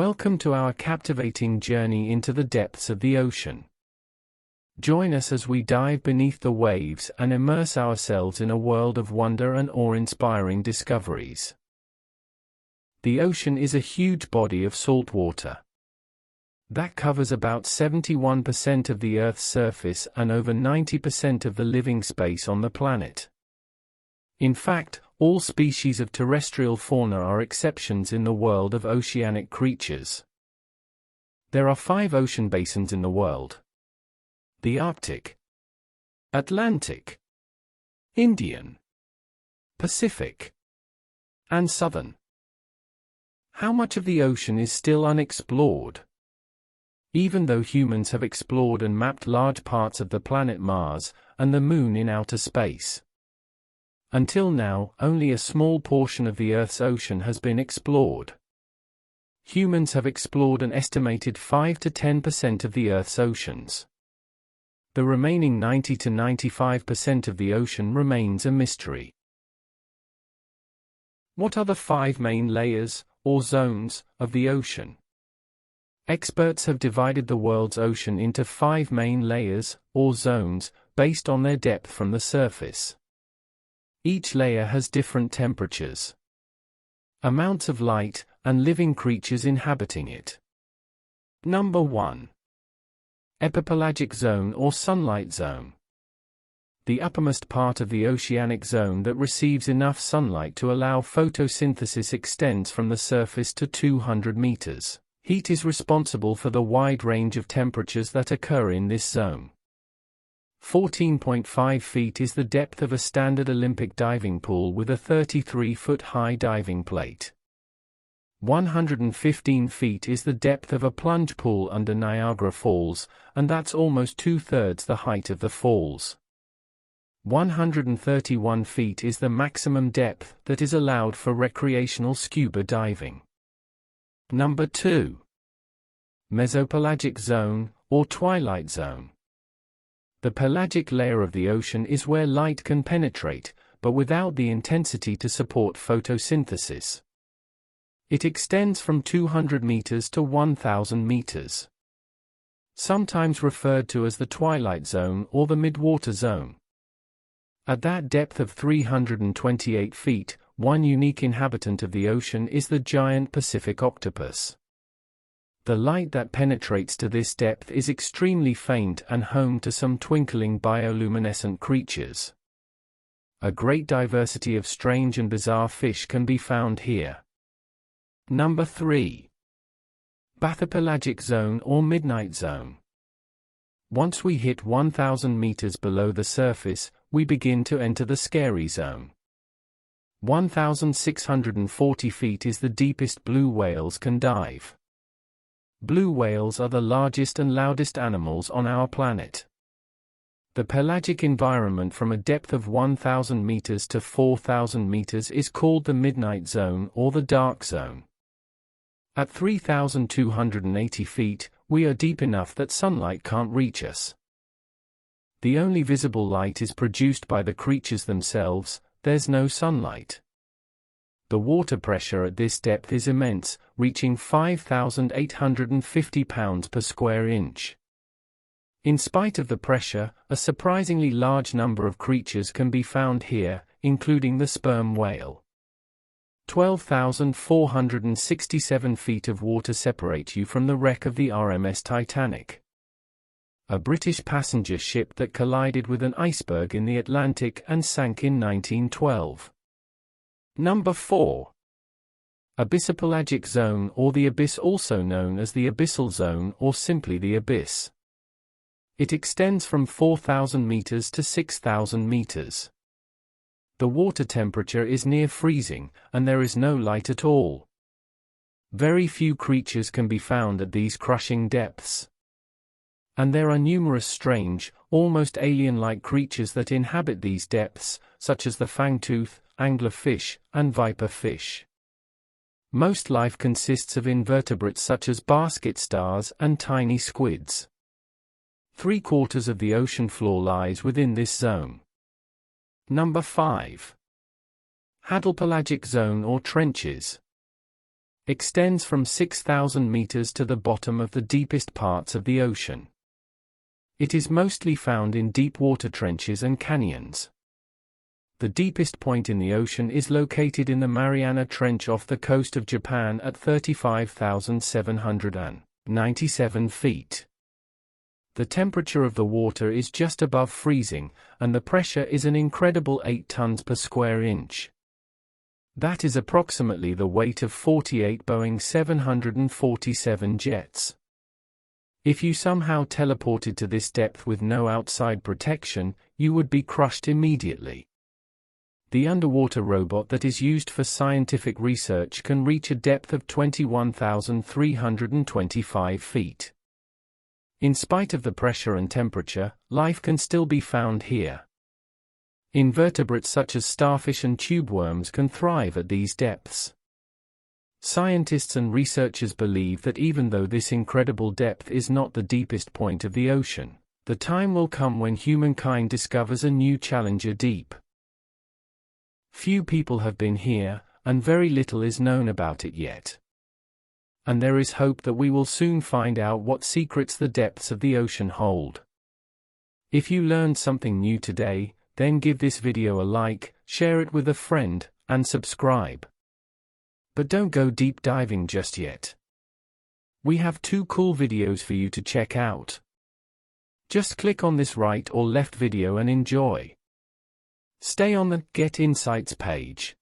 Welcome to our captivating journey into the depths of the ocean. Join us as we dive beneath the waves and immerse ourselves in a world of wonder and awe-inspiring discoveries. The ocean is a huge body of salt water that covers about 71% of the Earth's surface and over 90% of the living space on the planet. In fact, all species of terrestrial fauna are exceptions in the world of oceanic creatures. There are 5 ocean basins in the world: the Arctic, Atlantic, Indian, Pacific, and Southern. How much of the ocean is still unexplored? Even though humans have explored and mapped large parts of the planet Mars and the Moon in outer space, until now, only a small portion of the Earth's ocean has been explored. Humans have explored an estimated 5 to 10% of the Earth's oceans. The remaining 90 to 95% of the ocean remains a mystery. What are the 5 main layers, or zones, of the ocean? Experts have divided the world's ocean into 5 main layers, or zones, based on their depth from the surface. Each layer has different temperatures, amounts of light, and living creatures inhabiting it. Number 1. Epipelagic zone or sunlight zone. The uppermost part of the oceanic zone that receives enough sunlight to allow photosynthesis extends from the surface to 200 meters. Heat is responsible for the wide range of temperatures that occur in this zone. 14.5 feet is the depth of a standard Olympic diving pool with a 33-foot-high diving plate. 115 feet is the depth of a plunge pool under Niagara Falls, and that's almost 2/3 the height of the falls. 131 feet is the maximum depth that is allowed for recreational scuba diving. Number 2. Mesopelagic zone, or twilight zone. The pelagic layer of the ocean is where light can penetrate, but without the intensity to support photosynthesis. It extends from 200 meters to 1,000 meters. Sometimes referred to as the twilight zone or the midwater zone. At that depth of 328 feet, one unique inhabitant of the ocean is the giant Pacific octopus. The light that penetrates to this depth is extremely faint and home to some twinkling bioluminescent creatures. A great diversity of strange and bizarre fish can be found here. Number 3. Bathypelagic zone or midnight zone. Once we hit 1,000 meters below the surface, we begin to enter the scary zone. 1,640 feet is the deepest blue whales can dive. Blue whales are the largest and loudest animals on our planet. The pelagic environment from a depth of 1,000 meters to 4,000 meters is called the midnight zone or the dark zone. At 3,280 feet, we are deep enough that sunlight can't reach us. The only visible light is produced by the creatures themselves. There's no sunlight. The water pressure at this depth is immense, reaching 5,850 pounds per square inch. In spite of the pressure, a surprisingly large number of creatures can be found here, including the sperm whale. 12,467 feet of water separate you from the wreck of the RMS Titanic, a British passenger ship that collided with an iceberg in the Atlantic and sank in 1912. Number 4. Abyssopelagic zone or the abyss, also known as the abyssal zone or simply the abyss. It extends from 4,000 meters to 6,000 meters. The water temperature is near freezing, and there is no light at all. Very few creatures can be found at these crushing depths. And there are numerous strange, almost alien-like creatures that inhabit these depths, such as the fangtooth, anglerfish, and viper fish. Most life consists of invertebrates such as basket stars and tiny squids. 3/4 of the ocean floor lies within this zone. Number 5. Hadalpelagic zone or trenches. extends from 6,000 meters to the bottom of the deepest parts of the ocean. It is mostly found in deep water trenches and canyons. The deepest point in the ocean is located in the Mariana Trench off the coast of Japan at 35,797 feet. The temperature of the water is just above freezing, and the pressure is an incredible 8 tons per square inch. That is approximately the weight of 48 Boeing 747 jets. If you somehow teleported to this depth with no outside protection, you would be crushed immediately. The underwater robot that is used for scientific research can reach a depth of 21,325 feet. In spite of the pressure and temperature, life can still be found here. Invertebrates such as starfish and tubeworms can thrive at these depths. Scientists and researchers believe that even though this incredible depth is not the deepest point of the ocean, the time will come when humankind discovers a new Challenger Deep. Few people have been here, and very little is known about it yet. And there is hope that we will soon find out what secrets the depths of the ocean hold. If you learned something new today, then give this video a like, share it with a friend, and subscribe. But don't go deep diving just yet. We have 2 cool videos for you to check out. Just click on this right or left video and enjoy. Stay on the Get Insights page.